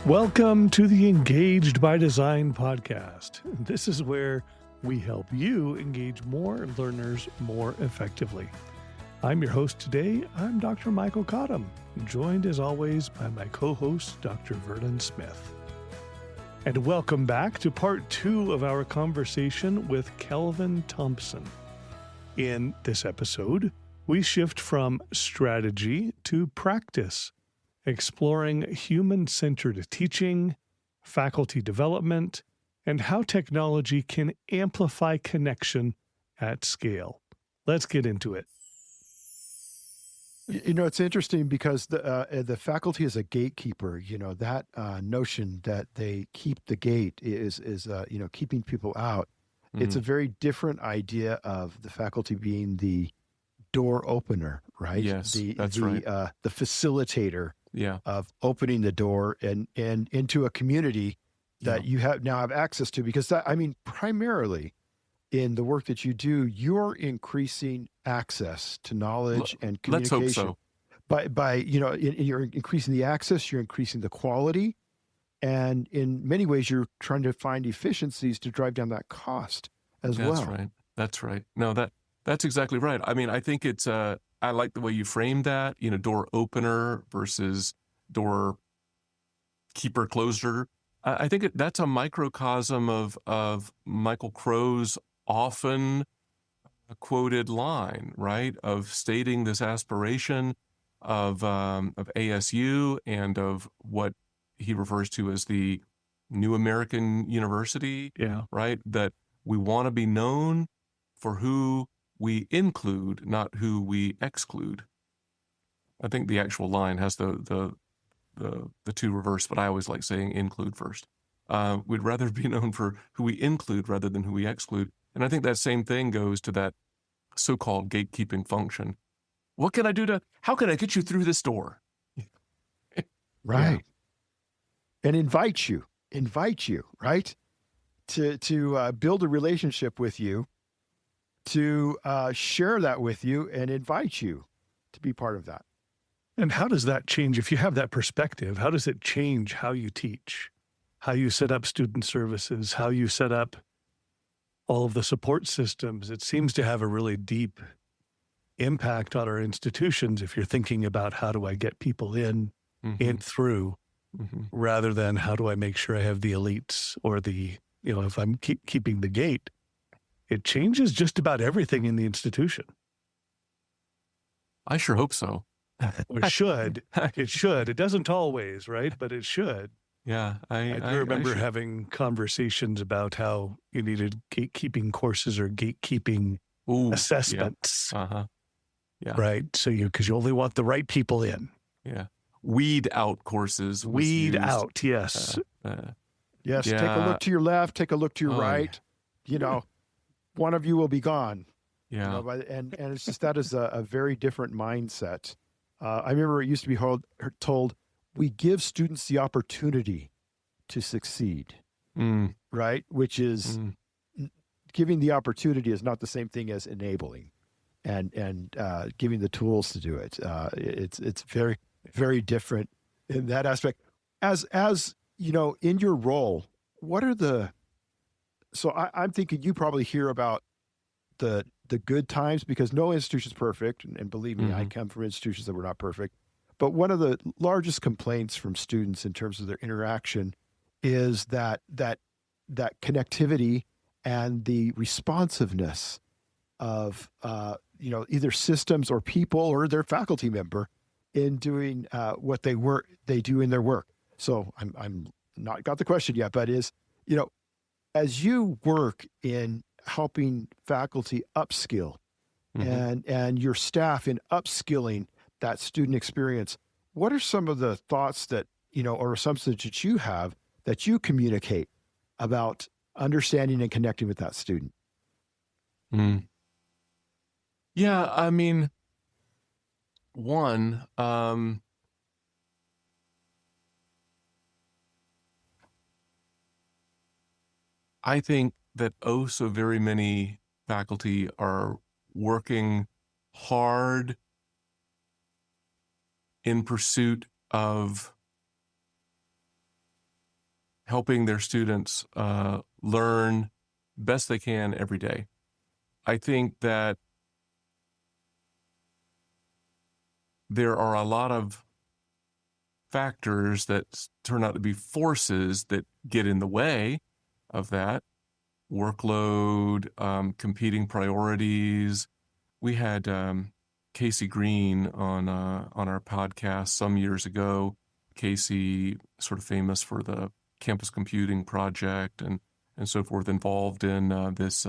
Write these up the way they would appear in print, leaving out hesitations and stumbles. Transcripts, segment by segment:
Welcome to the Engaged by Design podcast. This is where we help you engage more learners more effectively. I'm your host today. I'm Dr. Michael Cottom, joined as always by my co-host, Dr. Vernon Smith. And welcome back to part 2 of our conversation with Kelvin Thompson. In this episode, we shift from strategy to practice, exploring human-centered teaching, faculty development, and how technology can amplify connection at scale. Let's get into it. You know, it's interesting because the faculty is a gatekeeper. You know, that notion that they keep the gate is keeping people out. Mm-hmm. It's a very different idea of the faculty being the door opener, right? Yes, that's right. The facilitator. Yeah. Of opening the door and into a community that you now have access to, because primarily in the work that you do, you're increasing access to knowledge and communication. Let's hope so. By you're increasing the access, you're increasing the quality, and in many ways, you're trying to find efficiencies to drive down that cost as well. That's right. That's right. No, that's exactly right. I mean, I think it's I like the way you framed that, door opener versus door keeper closer. I think that's a microcosm of Michael Crow's often quoted line, right? Of stating this aspiration of ASU and of what he refers to as the New American University, right? That we want to be known for who we include, not who we exclude. I think the actual line has the two reversed, but I always like saying include first. We'd rather be known for who we include rather than who we exclude. And I think that same thing goes to that so-called gatekeeping function. What can I do how can I get you through this door? Right. Yeah. And invite you, right? To build a relationship with you, to share that with you and invite you to be part of that. And how does that change? If you have that perspective, how does it change how you teach, how you set up student services, how you set up all of the support systems? It seems to have a really deep impact on our institutions if you're thinking about how do I get people in and through, rather than how do I make sure I have the elites or if I'm keeping the gate. It changes just about everything in the institution. I sure hope so. Or it should. It should. It doesn't always, right? But it should. Yeah. I remember having conversations about how you needed gatekeeping courses or gatekeeping assessments. Yeah. Uh-huh. Yeah. Right? So because you only want the right people in. Yeah. Weed out courses. Weed out, yes. Yes, take a look to your left, take a look to your right. One of you will be gone. Yeah. And it's just, that is a very different mindset. I remember it used to be told, we give students the opportunity to succeed, right? Which is giving the opportunity is not the same thing as enabling and giving the tools to do it. It's very, very different in that aspect. As in your role, what are so I'm thinking you probably hear about the good times, because no institution is perfect. And believe me, I come from institutions that were not perfect. But one of the largest complaints from students in terms of their interaction is that connectivity and the responsiveness of, either systems or people or their faculty member in doing what they do in their work. So I'm not got the question yet, but as you work in helping faculty upskill and your staff in upskilling that student experience, what are some of the thoughts that, or assumptions that you have that you communicate about understanding and connecting with that student? Yeah, I mean, one, I think that so very many faculty are working hard in pursuit of helping their students learn best they can every day. I think that there are a lot of factors that turn out to be forces that get in the way of that. Workload, competing priorities. We had Casey Green on our podcast some years ago. Casey, sort of famous for the campus computing project and so forth, involved in this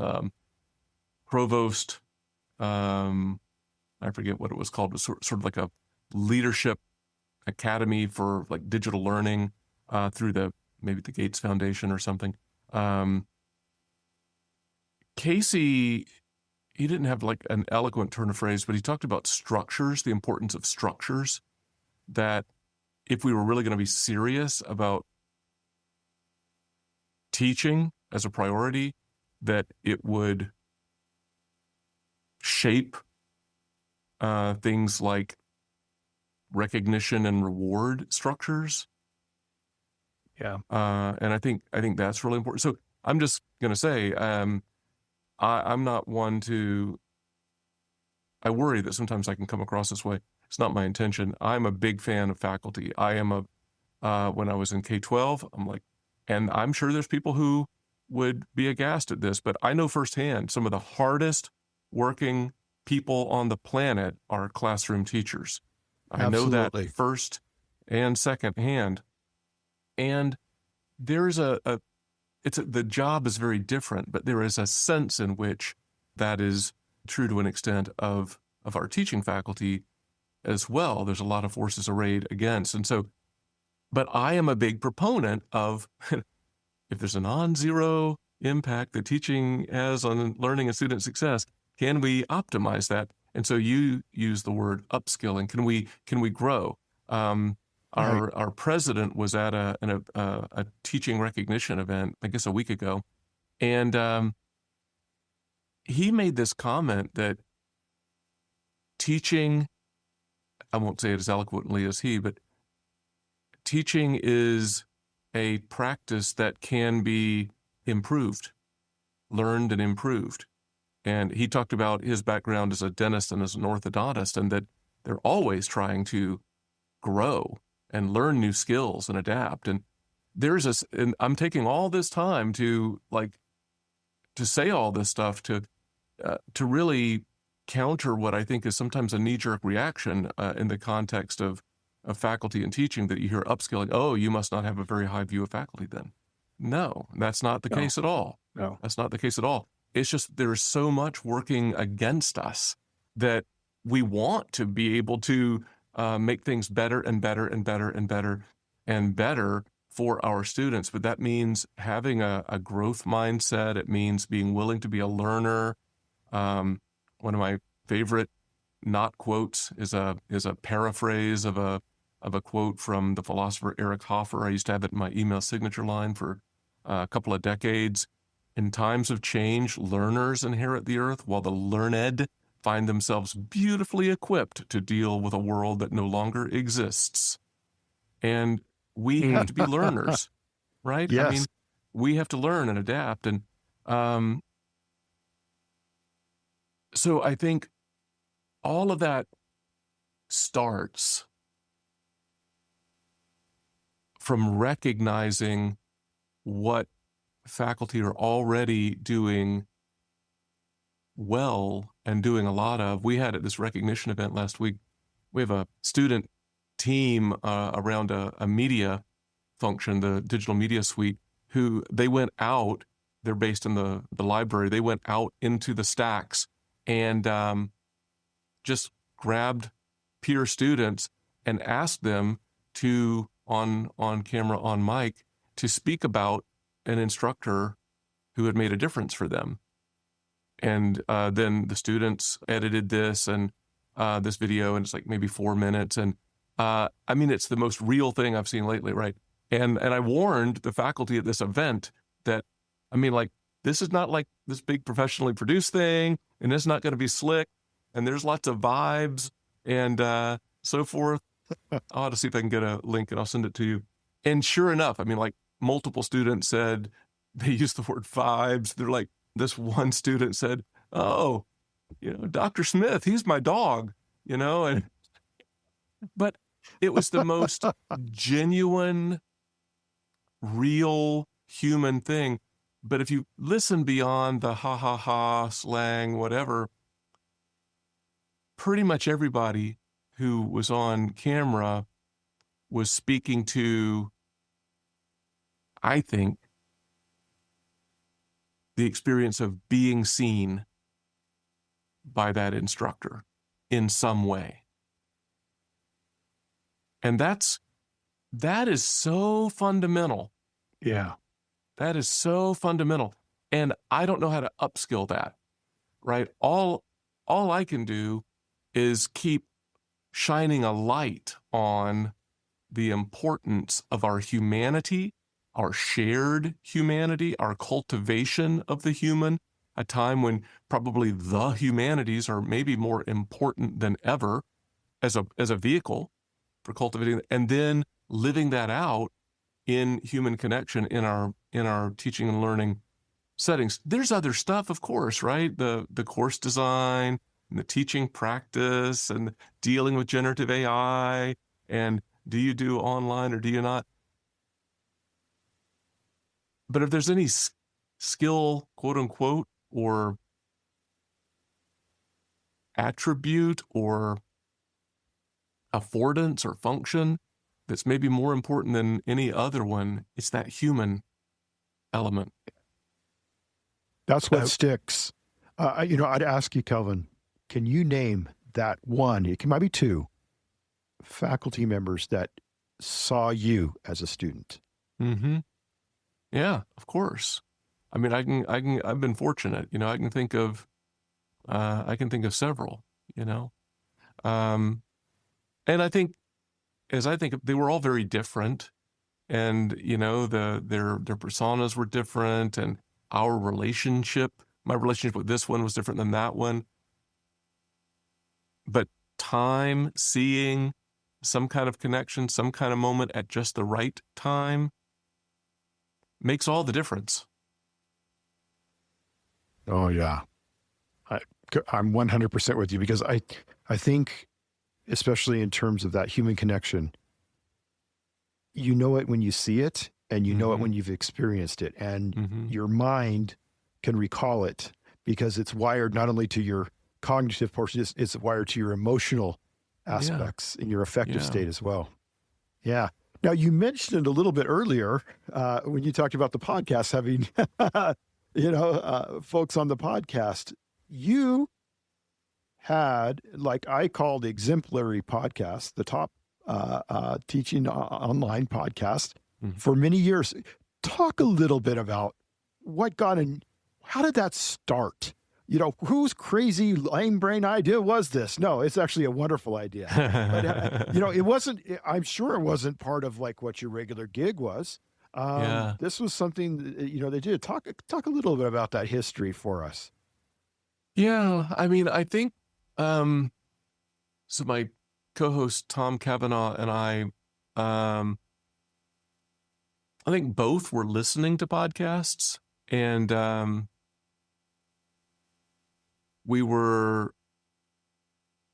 provost, I forget what it was called, but sort of like a leadership academy for like digital learning through maybe the Gates Foundation or something. Casey, he didn't have like an eloquent turn of phrase, but he talked about structures, the importance of structures, that if we were really going to be serious about teaching as a priority, that it would shape things like recognition and reward structures. Yeah. And I think that's really important. So I'm just going to say, I'm not one to, I worry that sometimes I can come across this way. It's not my intention. I'm a big fan of faculty. I am when I was in K-12, I'm like, and I'm sure there's people who would be aghast at this, but I know firsthand some of the hardest working people on the planet are classroom teachers. I know that first and second hand. And there's the job is very different, but there is a sense in which that is true to an extent of our teaching faculty as well. There's a lot of forces arrayed against. And so, but I am a big proponent of if there's a non-zero impact that teaching has on learning and student success, can we optimize that? And so you use the word upskilling. Can we grow? Our president was at a teaching recognition event, I guess a week ago, and he made this comment that teaching, I won't say it as eloquently as he, but teaching is a practice that can be improved, learned and improved. And he talked about his background as a dentist and as an orthodontist, and that they're always trying to grow and learn new skills and adapt. And and I'm taking all this time to say all this stuff to really counter what I think is sometimes a knee-jerk reaction in the context of faculty and teaching, that you hear upskilling. Oh, you must not have a very high view of faculty then. No, that's not the case at all. No, that's not the case at all. It's just there's so much working against us that we want to be able to make things better and better and better and better and better for our students. But that means having a growth mindset. It means being willing to be a learner. One of my favorite not quotes is a paraphrase of a quote from the philosopher Eric Hoffer. I used to have it in my email signature line for a couple of decades. In times of change, learners inherit the earth, while the learned find themselves beautifully equipped to deal with a world that no longer exists. And we have to be learners, right? Yes. I mean, we have to learn and adapt. And so I think all of that starts from recognizing what faculty are already doing well and doing a lot of. We had at this recognition event last week, we have a student team around a media function, the digital media suite, who they went out, they're based in the library, they went out into the stacks and just grabbed peer students and asked them to, on camera, on mic, to speak about an instructor who had made a difference for them. And then the students edited this and this video, and it's like maybe 4 minutes. And I mean, it's the most real thing I've seen lately, right? And I warned the faculty at this event that, I mean, like, this is not like this big professionally produced thing, and it's not going to be slick, and there's lots of vibes and so forth. I'll have to see if I can get a link and I'll send it to you. And sure enough, I mean, like, multiple students said, they used the word vibes. They're like, this one student said, oh, Dr. Smith, he's my dog, but it was the most genuine, real human thing. But if you listen beyond the ha ha ha, slang, whatever, pretty much everybody who was on camera was speaking to, I think, the experience of being seen by that instructor in some way. And that is so fundamental. Yeah. That is so fundamental. And I don't know how to upskill that, right? All I can do is keep shining a light on the importance of our humanity, our shared humanity, our cultivation of the human, a time when probably the humanities are maybe more important than ever as a vehicle for cultivating, and then living that out in human connection in our teaching and learning settings. There's other stuff, of course, right? The course design and the teaching practice and dealing with generative AI, and do you do online or do you not? But if there's any skill, quote unquote, or attribute or affordance or function that's maybe more important than any other one, it's that human element. That's what sticks. I'd ask you, Kelvin, can you name that one, it might be two, faculty members that saw you as a student? Mm-hmm. Yeah, of course. I mean, I've been fortunate, I can think of several, and I think, they were all very different, and, their personas were different, and my relationship with this one was different than that one. But time, seeing some kind of connection, some kind of moment at just the right time makes all the difference. Oh, yeah. I'm 100% with you, because I think, especially in terms of that human connection, you know it when you see it, and you know it when you've experienced it, and your mind can recall it because it's wired not only to your cognitive portion, it's wired to your emotional aspects and your affective state as well. Yeah. Now, you mentioned it a little bit earlier when you talked about the podcast, having, folks on the podcast. You had, like I call the exemplary podcast, the top teaching online podcast for many years. Talk a little bit about what got in, how did that start? Whose crazy lame brain idea was this? No, it's actually a wonderful idea. But, it wasn't, I'm sure it wasn't part of like what your regular gig was. This was something, they did. Talk a little bit about that history for us. Yeah. I mean, I think, so my co-host Tom Cavanaugh and I think both were listening to podcasts, and we were,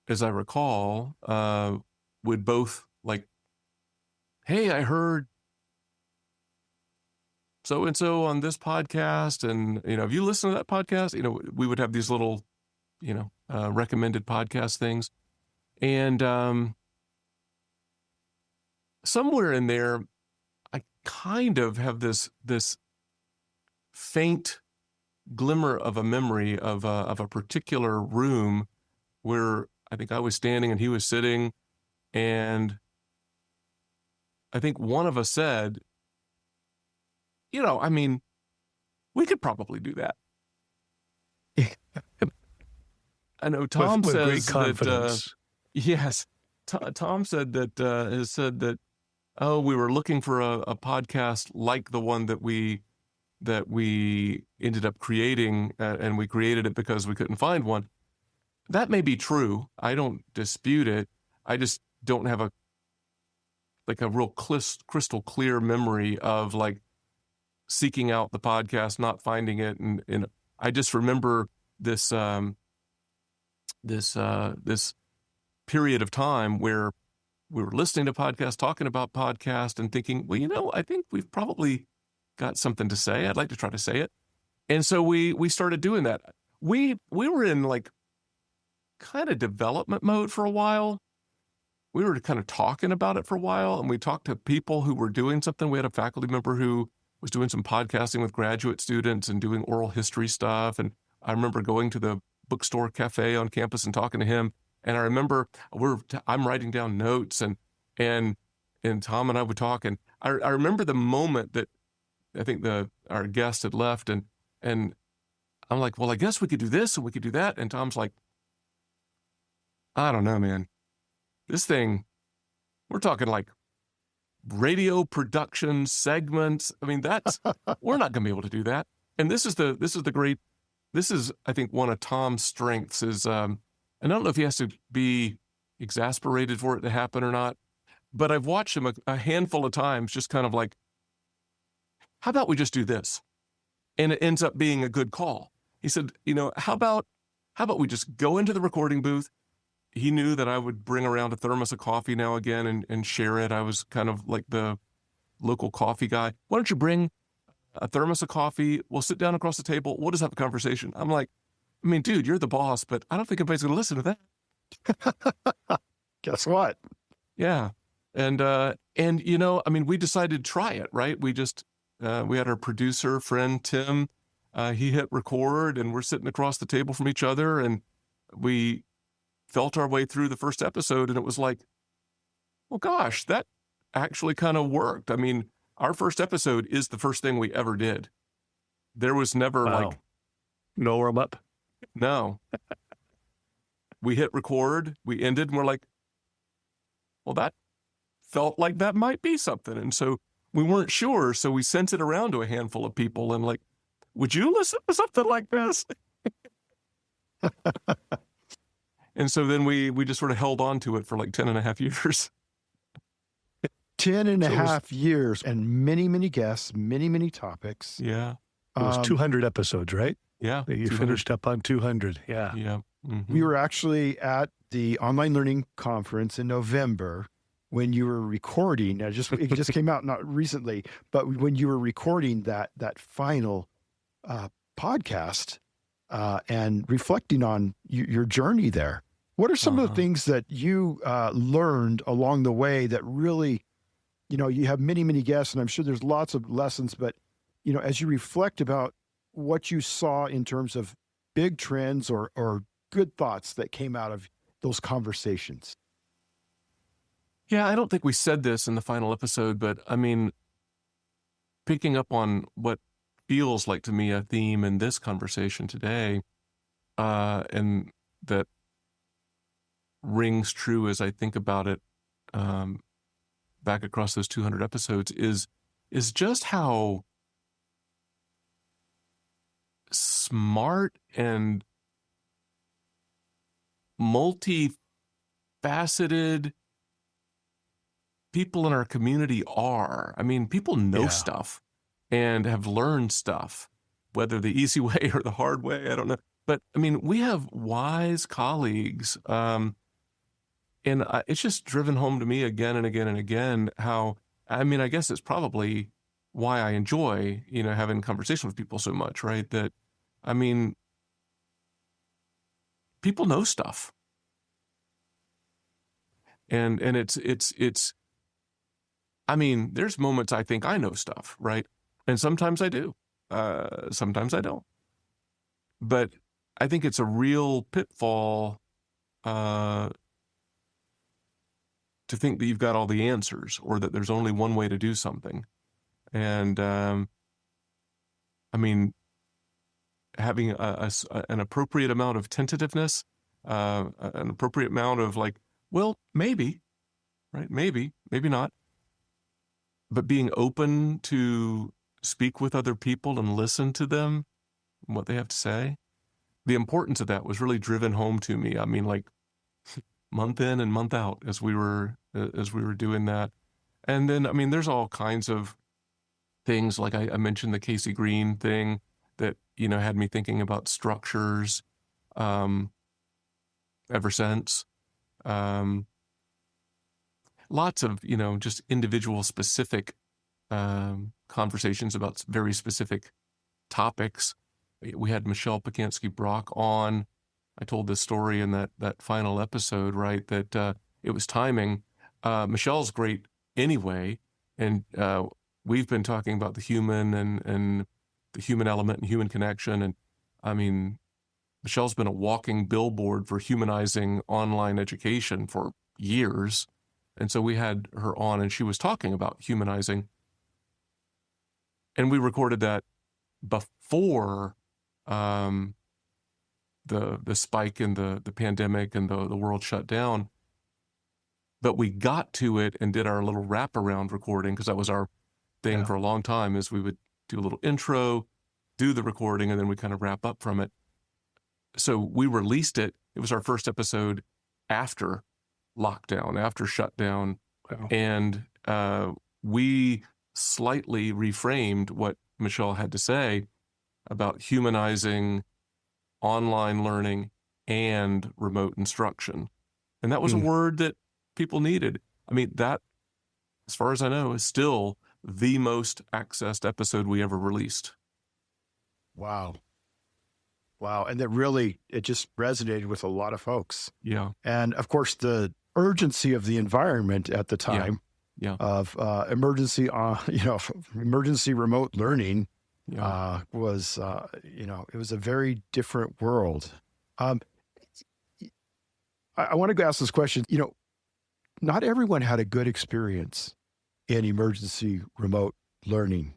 as I recall, would both like, hey, I heard so-and-so on this podcast, and, have you listened to that podcast? We would have these little, recommended podcast things. And somewhere in there, I kind of have this faint glimmer of a memory of a particular room where I think I was standing and he was sitting, and I think one of us said, I mean, we could probably do that. I know Tom with says great confidence. that, yes, Tom said that, has said that, oh, we were looking for a podcast like the one that we ended up creating, and we created it because we couldn't find one. That may be true. I don't dispute it. I just don't have a real crystal clear memory of like seeking out the podcast, not finding it. And I just remember this period of time where we were listening to podcasts, talking about podcasts, and thinking, well, I think we've probably got something to say. I'd like to try to say it. And so we started doing that. We were in like kind of development mode for a while. We were kind of talking about it for a while, and we talked to people who were doing something. We had a faculty member who was doing some podcasting with graduate students and doing oral history stuff. And I remember going to the bookstore cafe on campus and talking to him. And I remember I'm writing down notes, and Tom and I would talk. And I remember the moment that I think our guest had left, and I'm like, well, I guess we could do this and we could do that. And Tom's like, I don't know, man. This thing, we're talking like radio production segments. I mean, we're not going to be able to do that. And this is I think one of Tom's strengths is, and I don't know if he has to be exasperated for it to happen or not, but I've watched him a handful of times just kind of like, how about we just do this? And it ends up being a good call. He said, how about we just go into the recording booth? He knew that I would bring around a thermos of coffee now again and share it. I was kind of like the local coffee guy. Why don't you bring a thermos of coffee? We'll sit down across the table. We'll just have a conversation. I'm like, I mean, dude, you're the boss, but I don't think anybody's going to listen to that. Guess what? Yeah. And I mean, we decided to try it, right? We just, we had our producer friend, Tim, he hit record, and we're sitting across the table from each other, and we felt our way through the first episode, and it was like, well, gosh, that actually kind of worked. I mean, our first episode is the first thing we ever did. There was never like no warm up. No. We hit record, we ended, and we're like, well, that felt like that might be something. And so we weren't sure, so we sent it around to a handful of people and like, would you listen to something like this? And so then we just sort of held on to it for like 10 and a half years. 10 and a half years, and many, many guests, many, many topics. Yeah. It was 200 episodes, right? Yeah. You finished up on 200. Yeah. Yeah. Mm-hmm. We were actually at the online learning conference in November when you were recording. It just came out not recently, but when you were recording that final podcast and reflecting on your journey there. What are some of the things that you learned along the way that really, you have many, many guests, and I'm sure there's lots of lessons, but, as you reflect about what you saw in terms of big trends or good thoughts that came out of those conversations? Yeah, I don't think we said this in the final episode, but I mean, picking up on what feels like to me a theme in this conversation today, and that rings true as I think about it back across those 200 episodes, is just how smart and multifaceted people in our community are. I mean, people know stuff and have learned stuff, whether the easy way or the hard way, I don't know. But I mean, we have wise colleagues, and it's just driven home to me again and again and again how, I mean, I guess it's probably why I enjoy, having conversation with people so much, right? That, I mean, people know stuff. And it's, I mean, there's moments I think I know stuff, right? And sometimes I do. Sometimes I don't. But I think it's a real pitfall to think that you've got all the answers or that there's only one way to do something. And I mean, having an appropriate amount of tentativeness, an appropriate amount of like, well, maybe, right? Maybe not. But being open to speak with other people and listen to them and what they have to say. The importance of that was really driven home to me. I mean, like month in and month out as we were doing that. And then, I mean, there's all kinds of things like I mentioned the Casey Green thing that, had me thinking about structures ever since. Lots of, just individual specific conversations about very specific topics. We had Michelle Pacansky-Brock on. I told this story in that final episode, right, that it was timing. Michelle's great anyway, and we've been talking about the human and the human element and human connection. And I mean, Michelle's been a walking billboard for humanizing online education for years. And so we had her on, and she was talking about humanizing. And we recorded that before the spike in the pandemic and the world shut down. But we got to it and did our little wraparound recording, because that was our thing for a long time, is we would do a little intro, do the recording, and then we kind of wrap up from it. So we released it. It was our first episode after lockdown, after shutdown. Wow. And we slightly reframed what Michelle had to say about humanizing online learning and remote instruction. And that was a word that people needed. I mean, that, as far as I know, is still the most accessed episode we ever released. Wow. And that really, it just resonated with a lot of folks. Yeah. And of course, the urgency of the environment at the time of emergency remote learning was, it was a very different world. I want to ask this question. Not everyone had a good experience in emergency remote learning.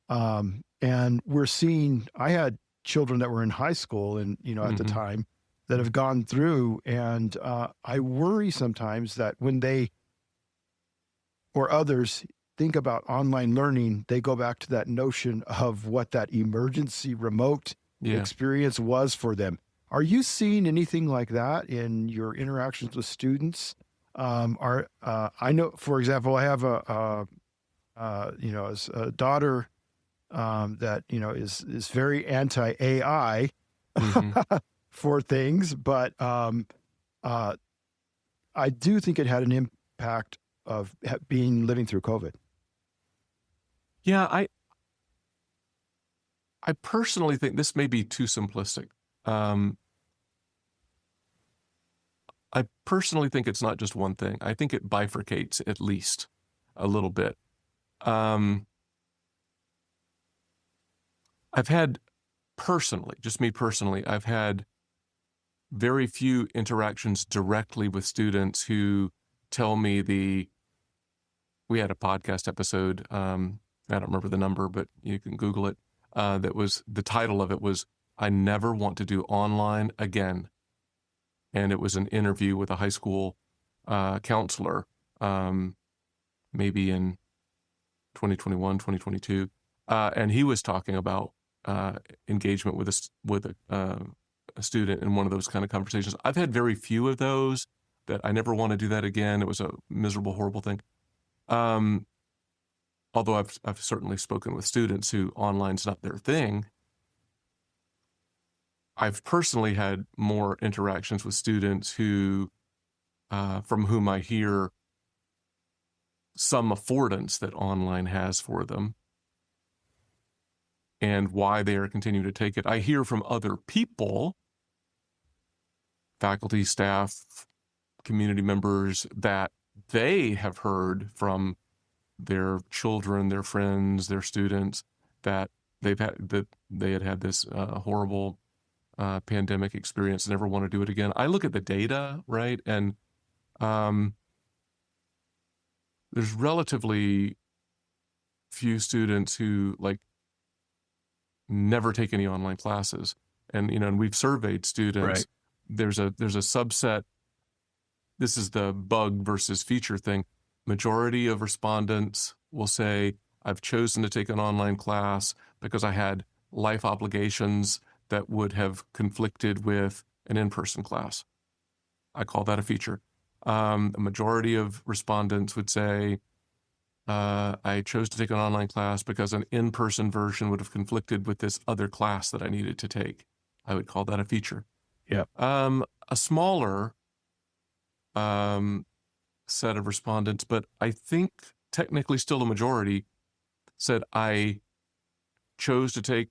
And we're seeing, I had children that were in high school and, at the time, that have gone through. And I worry sometimes that when they or others think about online learning, they go back to that notion of what that emergency remote experience was for them. Are you seeing anything like that in your interactions with students? I know, for example, I have a daughter that, is very anti-AI for things, but I do think it had an impact of living through COVID. Yeah, I personally think this may be too simplistic. I personally think it's not just one thing. I think it bifurcates at least a little bit. I've had personally, just me personally, I've had very few interactions directly with students who tell me we had a podcast episode, I don't remember the number, but you can Google it, that was, the title of it was, I Never Want to Do Online Again. And it was an interview with a high school counselor, maybe in 2021, 2022. And he was talking about engagement with a student in one of those kind of conversations. I've had very few of those, that I never want to do that again. It was a miserable, horrible thing. Although I've certainly spoken with students who online's not their thing. I've personally had more interactions with students who, from whom I hear some affordance that online has for them and why they are continuing to take it. I hear from other people, faculty, staff, community members, that they have heard from their children, their friends, their students, that they had this horrible pandemic experience, never want to do it again. I look at the data, right? And there's relatively few students who never take any online classes. And, and we've surveyed students. Right. There's a subset. This is the bug versus feature thing. Majority of respondents will say, I've chosen to take an online class because I had life obligations that would have conflicted with an in-person class. I call that a feature. A majority of respondents would say, I chose to take an online class because an in-person version would have conflicted with this other class that I needed to take. I would call that a feature. Yeah. A smaller set of respondents, but I think technically still a majority, said I chose to take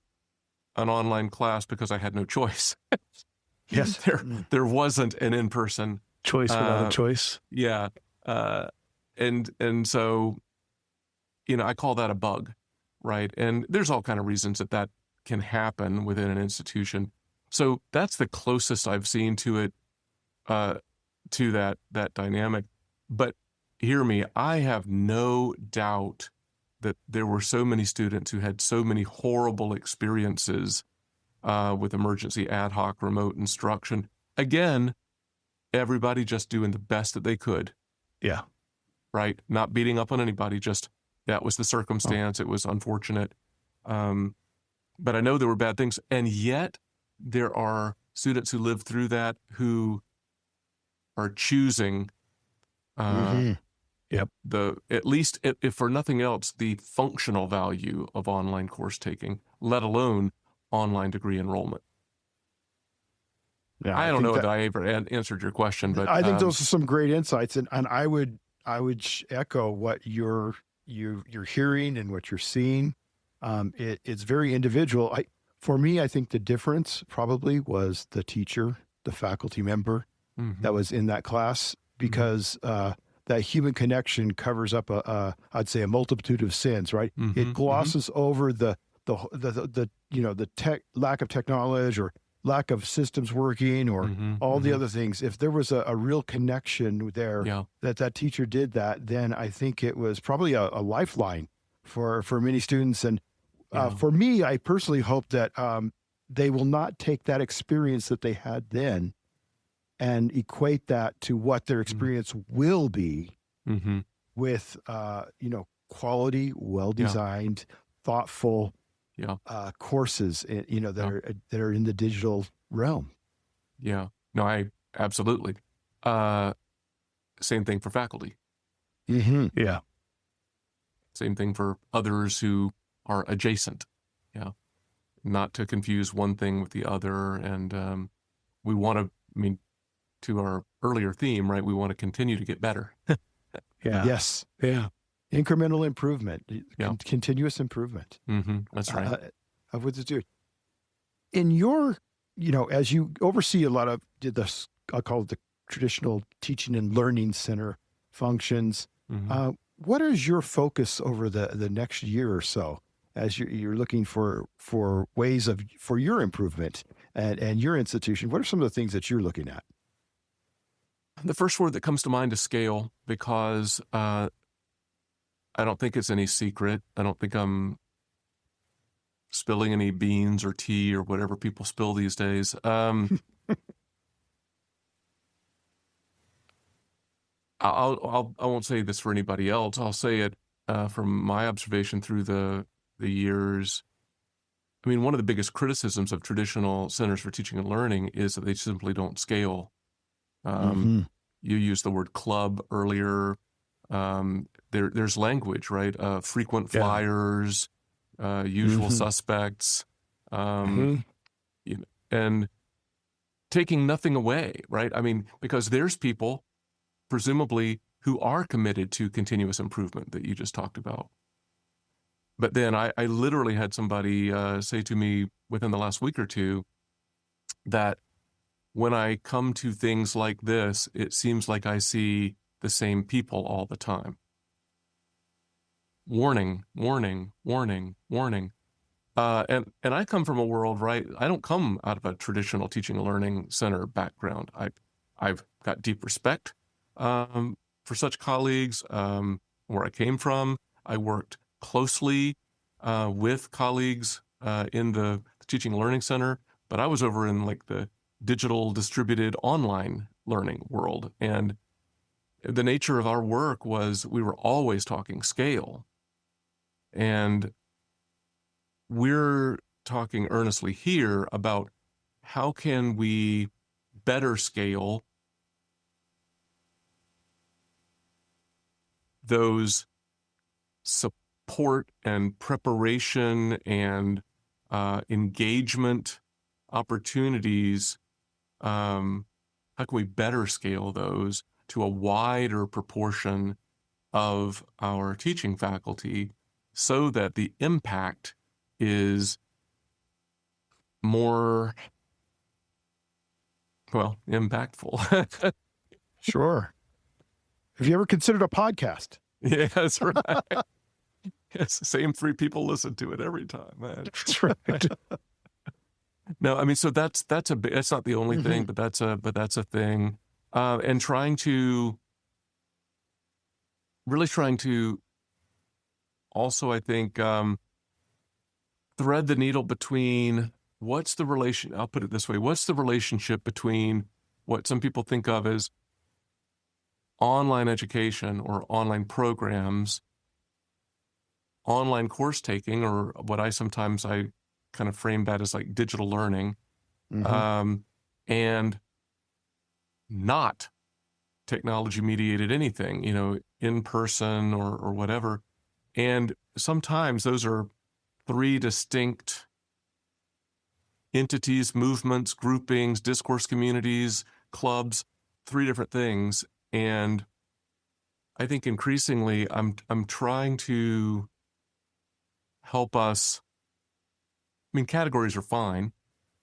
an online class because I had no choice. Yes. There wasn't an in-person Choice without a choice. Yeah. And so, I call that a bug, right? And there's all kind of reasons that can happen within an institution. So that's the closest I've seen to it, to that dynamic. But hear me, I have no doubt that there were so many students who had so many horrible experiences with emergency ad hoc remote instruction. Again, everybody just doing the best that they could. Yeah. Right? Not beating up on anybody, just that was the circumstance. It was unfortunate. But I know there were bad things. And yet there are students who lived through that who are choosing at least, if for nothing else, the functional value of online course taking, let alone online degree enrollment. Yeah, I don't know if I ever answered your question, but I think those are some great insights, and I would echo what you're hearing and what you're seeing. It's very individual. For me, I think the difference probably was the teacher, the faculty member that was in that class, because that human connection covers up I'd say a multitude of sins, right? It glosses over the lack of tech knowledge or lack of systems working or all the other things. If there was a real connection there, that teacher did that, then I think it was probably a lifeline for many students. And for me, I personally hope that they will not take that experience that they had then and equate that to what their experience will be with, quality, well-designed, thoughtful courses, that are in the digital realm. Yeah, no, I absolutely. Same thing for faculty. Yeah. Same thing for others who are adjacent. Yeah. Not to confuse one thing with the other. And we want to, to our earlier theme, right? We want to continue to get better. Yeah. Yes. Yeah. Incremental improvement, continuous improvement. That's right. Of what to do. In your, as you oversee a lot of this, I'll call it the traditional teaching and learning center functions, what is your focus over the next year or so as you're looking for ways for your improvement and your institution? What are some of the things that you're looking at? The first word that comes to mind is scale, because I don't think it's any secret. I don't think I'm spilling any beans or tea or whatever people spill these days. I won't say this for anybody else. I'll say it from my observation through the years. One of the biggest criticisms of traditional centers for teaching and learning is that they simply don't scale. You used the word club earlier. There's language, right? Frequent flyers, usual suspects, and taking nothing away, right? Because there's people, presumably, who are committed to continuous improvement that you just talked about. But then I literally had somebody say to me within the last week or two that when I come to things like this, it seems like I see the same people all the time. Warning, warning, warning, warning. And I come from a world, right? I don't come out of a traditional teaching and learning center background. I've got deep respect for such colleagues. Where I came from, I worked closely with colleagues in the teaching and learning center, but I was over in the digital distributed online learning world. And the nature of our work was we were always talking scale. And we're talking earnestly here about how can we better scale those support and preparation and engagement opportunities, how can we better scale those to a wider proportion of our teaching faculty so that the impact is more, impactful? Sure. Have you ever considered a podcast? Yeah, that's right. It's the same 3 people listen to it every time, man. That's right. No, I mean, so that's that's not the only thing, but that's a thing. And trying to also, I think, thread the needle between I'll put it this way, what's the relationship between what some people think of as online education or online programs, online course taking, or what I kind of frame that as like digital learning, and not technology mediated anything, in person or whatever. And sometimes those are 3 distinct entities, movements, groupings, discourse communities, clubs, 3 different things. And I think increasingly I'm trying to help us. I mean, categories are fine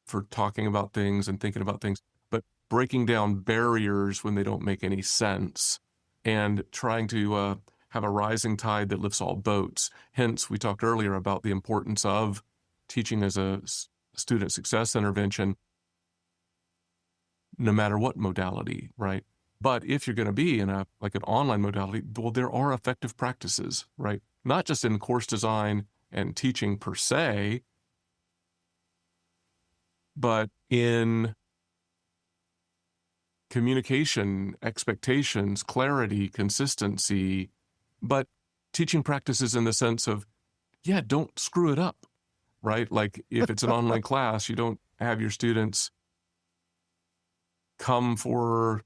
for talking about things and thinking about things, but breaking down barriers when they don't make any sense and trying to have a rising tide that lifts all boats. Hence, we talked earlier about the importance of teaching as a student success intervention, no matter what modality, right? But if you're going to be in an online modality, well, there are effective practices, right? Not just in course design and teaching per se, but in communication, expectations, clarity, consistency, but teaching practices in the sense of, don't screw it up, right? Like if it's an online class, you don't have your students come for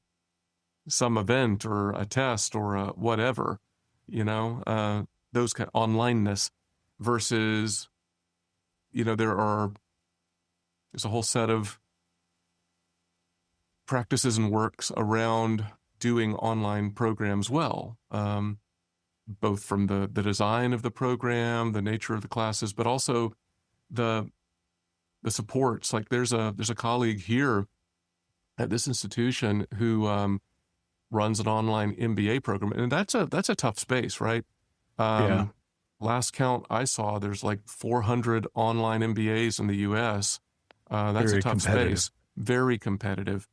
some event or a test or a whatever, those kind of onlineness versus, there's a whole set of practices and works around doing online programs well, both from the design of the program, the nature of the classes, but also the supports. Like there's a colleague here at this institution who runs an online MBA program, and that's a tough space, right? Last count I saw, there's like 400 online MBAs in the U.S. That's a tough space, very competitive.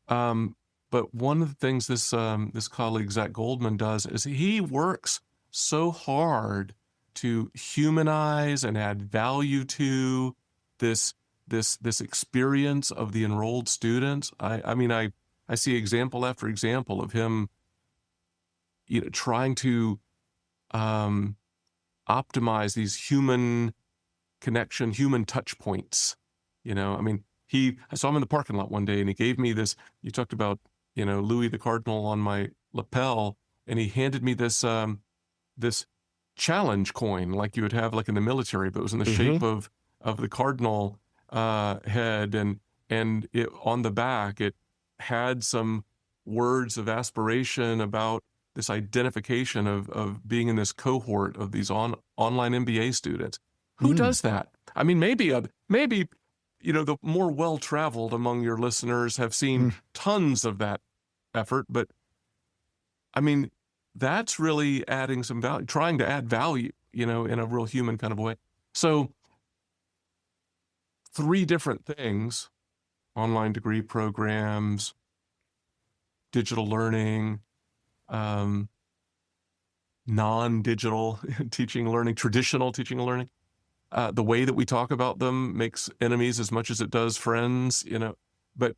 But one of the things this colleague, Zach Goldman, does is he works so hard to humanize and add value to this experience of the enrolled students. I see example after example of him, trying to optimize these human connection, human touch points. I saw him in the parking lot one day and he gave me this, you talked about, Louis the Cardinal on my lapel, and he handed me this challenge coin like you would have like in the military, but it was in the shape of the cardinal head, and it on the back, it had some words of aspiration about this identification of being in this cohort of these online MBA students. Who does that? I mean, maybe the more well-traveled among your listeners have seen tons of that effort, but I mean, that's really adding some value, trying to add value, in a real human kind of way. So 3 different things: online degree programs, digital learning, non-digital teaching and learning, traditional teaching and learning. The way that we talk about them makes enemies as much as it does friends, but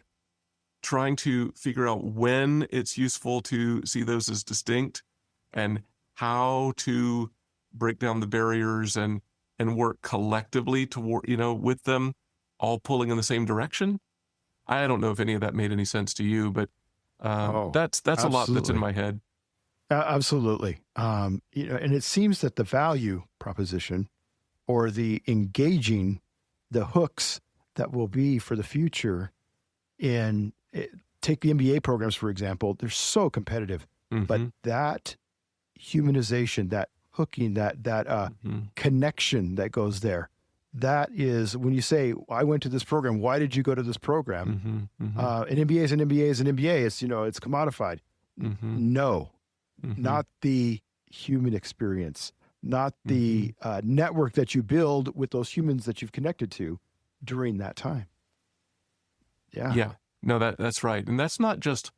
trying to figure out when it's useful to see those as distinct and how to break down the barriers and work collectively toward, with them all pulling in the same direction. I don't know if any of that made any sense to you, but that's a lot that's in my head. Absolutely. And it seems that the value proposition or the engaging, the hooks that will be for the future take the MBA programs, for example, they're so competitive, but that humanization, that hooking, that connection that goes there, that is when you say, I went to this program, why did you go to this program? An MBA is an MBA is an MBA. It's commodified. No, not the human experience, not the network that you build with those humans that you've connected to during that time. Yeah. No, that's right. And that's not just,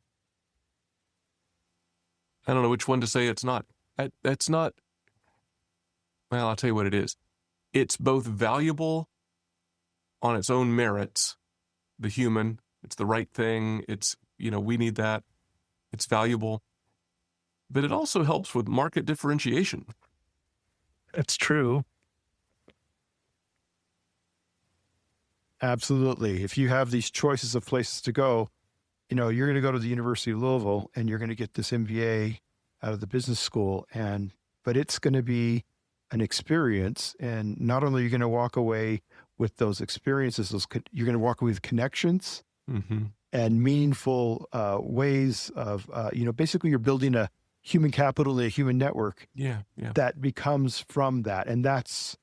I don't know which one to say it's not. That's not, well, I'll tell you what it is. It's both valuable on its own merits, the human, it's the right thing, it's, we need that, it's valuable, but it also helps with market differentiation. That's true. Absolutely. If you have these choices of places to go, you're going to go to the University of Louisville and you're going to get this MBA out of the business school, but it's going to be an experience. And not only are you going to walk away with those experiences, you're going to walk away with connections and meaningful ways of, basically you're building a human capital, a human network that becomes from that. And that's,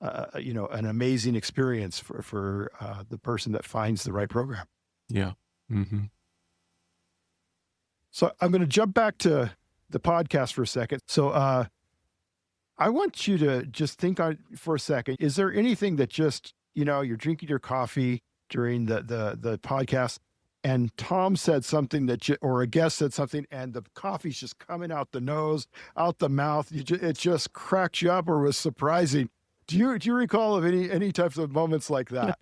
an amazing experience for the person that finds the right program. Yeah. So I'm going to jump back to the podcast for a second. So I want you to just think on for a second. Is there anything that just, you're drinking your coffee during the podcast and Tom said something or a guest said something and the coffee's just coming out the nose, out the mouth. It just cracked you up or was surprising. Do you recall of any types of moments like that?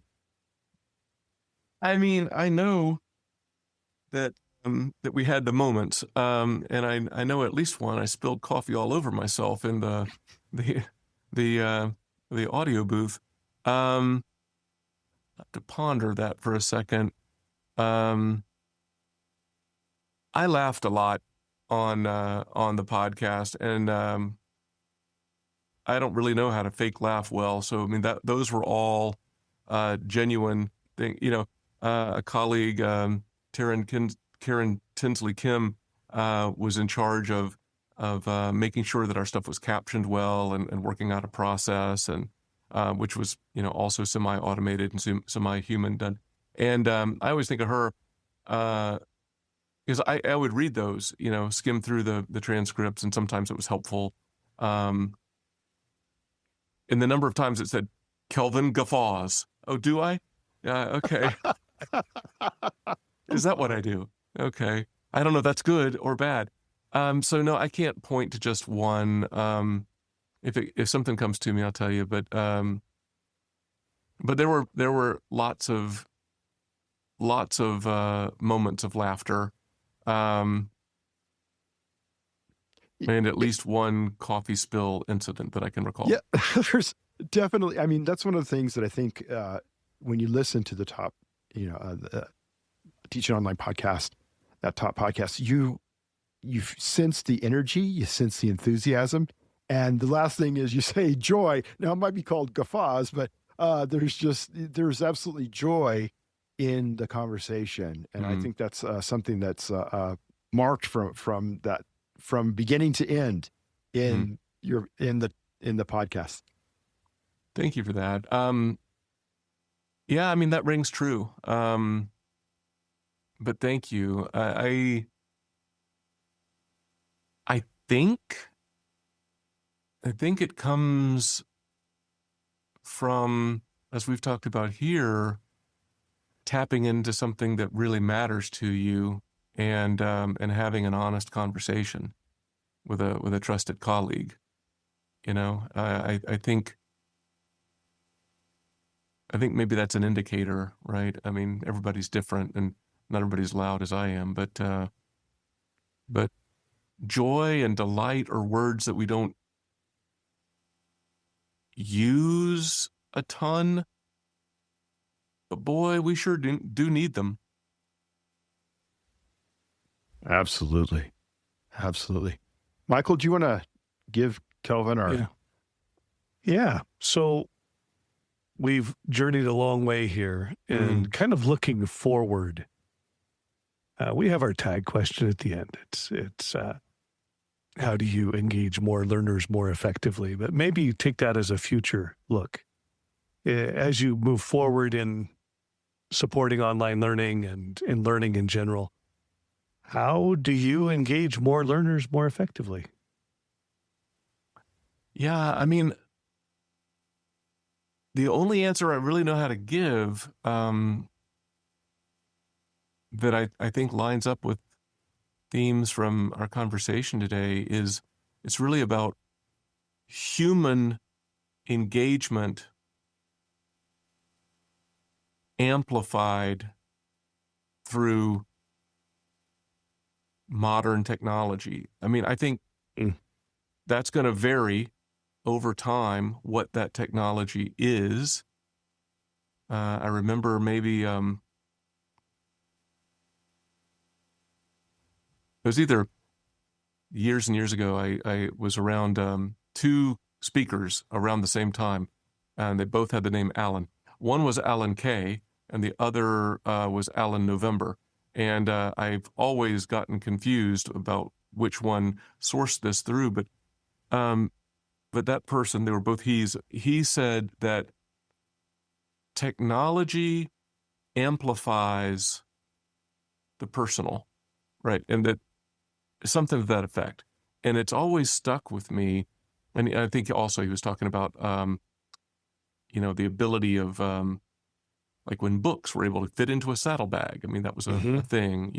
I mean, I know that we had the moments, and I know at least one. I spilled coffee all over myself in the audio booth. I have to ponder that for a second. I laughed a lot on the podcast, and I don't really know how to fake laugh well. So I mean those were all genuine thing. A colleague, Karen Tinsley Kim, was in charge of making sure that our stuff was captioned well and working out a process, and which was also semi-automated and semi-human done. And I always think of her because I would read those, skim through the transcripts, and sometimes it was helpful. And the number of times it said, Kelvin guffaws. Oh, do I? Yeah, okay. Is that what I do? Okay. I don't know if that's good or bad. So no, I can't point to just one. If something comes to me, I'll tell you. But there were lots of moments of laughter, and at least one coffee spill incident that I can recall. Yeah, there's definitely. I mean, that's one of the things that I think when you listen to the top, the Teaching Online podcast, that top podcast, you sense the energy, you sense the enthusiasm, and the last thing is you say joy. Now it might be called guffaws, but there's absolutely joy in the conversation, and I think that's something that's marked from beginning to end in the podcast. Thank you for that. Yeah, I mean that rings true. But thank you. I think it comes from, as we've talked about here, tapping into something that really matters to you, and having an honest conversation with a trusted colleague. I think maybe that's an indicator, right? I mean, everybody's different, and not everybody's loud as I am, but joy and delight are words that we don't use a ton, but boy, we sure do need them. Absolutely. Michael, do you want to give Kelvin our... Yeah. So we've journeyed a long way here and kind of looking forward. We have our tag question at the end. It's how do you engage more learners more effectively? But maybe you take that as a future look. As you move forward in supporting online learning and in learning in general, how do you engage more learners more effectively? Yeah, I mean, the only answer I really know how to give that I think lines up with themes from our conversation today is it's really about human engagement amplified through modern technology. I mean, I think that's going to vary over time what that technology is. I remember maybe it was either years and years ago, I was around two speakers around the same time, and they both had the name Alan. One was Alan Kay, and the other was Alan November. And I've always gotten confused about which one sourced this through, but that person, they were both he's, he said that technology amplifies the personal, right? And that something to that effect. And it's always stuck with me. And I think also he was talking about, the ability of, like when books were able to fit into a saddlebag. I mean, that was a thing,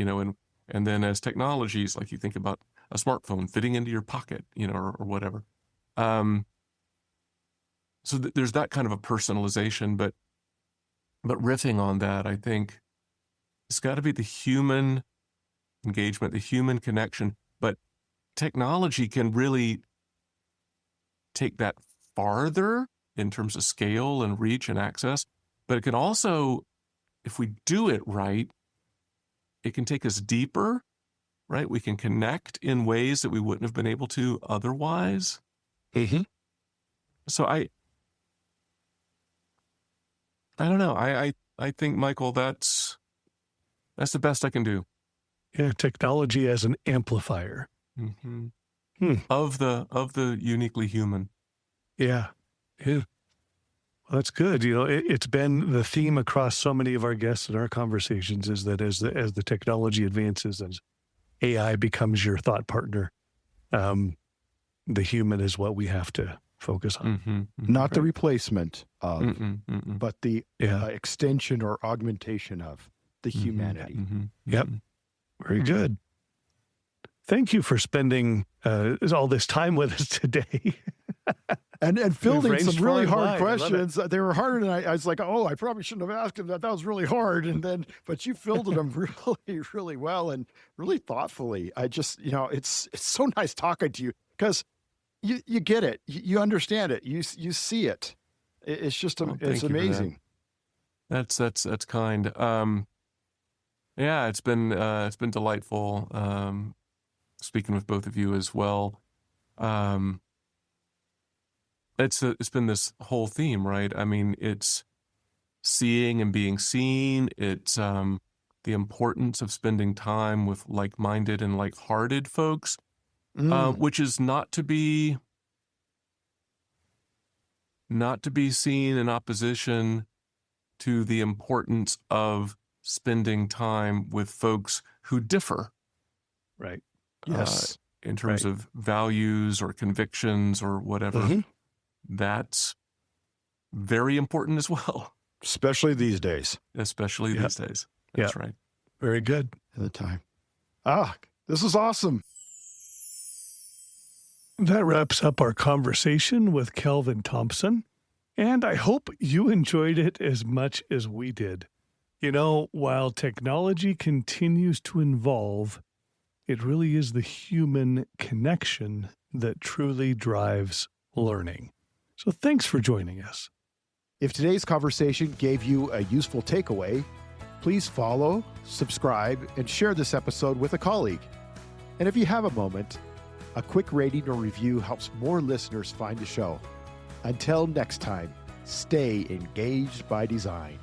and then as technologies, like you think about a smartphone fitting into your pocket, or whatever. So there's that kind of a personalization, but riffing on that, I think it's got to be the human engagement, the human connection, but technology can really take that farther in terms of scale and reach and access, but it can also, if we do it right, it can take us deeper, right? We can connect in ways that we wouldn't have been able to otherwise. So I don't know. I think, Michael, that's the best I can do. Yeah, technology as an amplifier of the uniquely human. Yeah. Well, that's good. It's been the theme across so many of our guests in our conversations is that as the technology advances, as AI becomes your thought partner, the human is what we have to focus on. Not the replacement of, but the extension or augmentation of the humanity. Yep. Very good. Thank you for spending all this time with us today. And fielding some really hard questions. They were harder than I was like, oh, I probably shouldn't have asked him that. That was really hard. But you fielded them really, really well and really thoughtfully. I just, it's so nice talking to you because you get it. You understand it. You see it. It's just, it's amazing. That's kind. Yeah, it's been delightful speaking with both of you as well. It's been this whole theme, right? I mean, it's seeing and being seen. It's the importance of spending time with like-minded and like-hearted folks, which is not to be seen in opposition to the importance of spending time with folks who differ. Right. Yes. In terms of values or convictions or whatever. That's very important as well. Especially these days. Especially these days. That's right. Very good. At the time. This is awesome. That wraps up our conversation with Kelvin Thompson, and I hope you enjoyed it as much as we did. While technology continues to evolve, it really is the human connection that truly drives learning. So thanks for joining us. If today's conversation gave you a useful takeaway, please follow, subscribe, and share this episode with a colleague. And if you have a moment, A quick rating or review helps more listeners find the show. Until next time, stay engaged by design.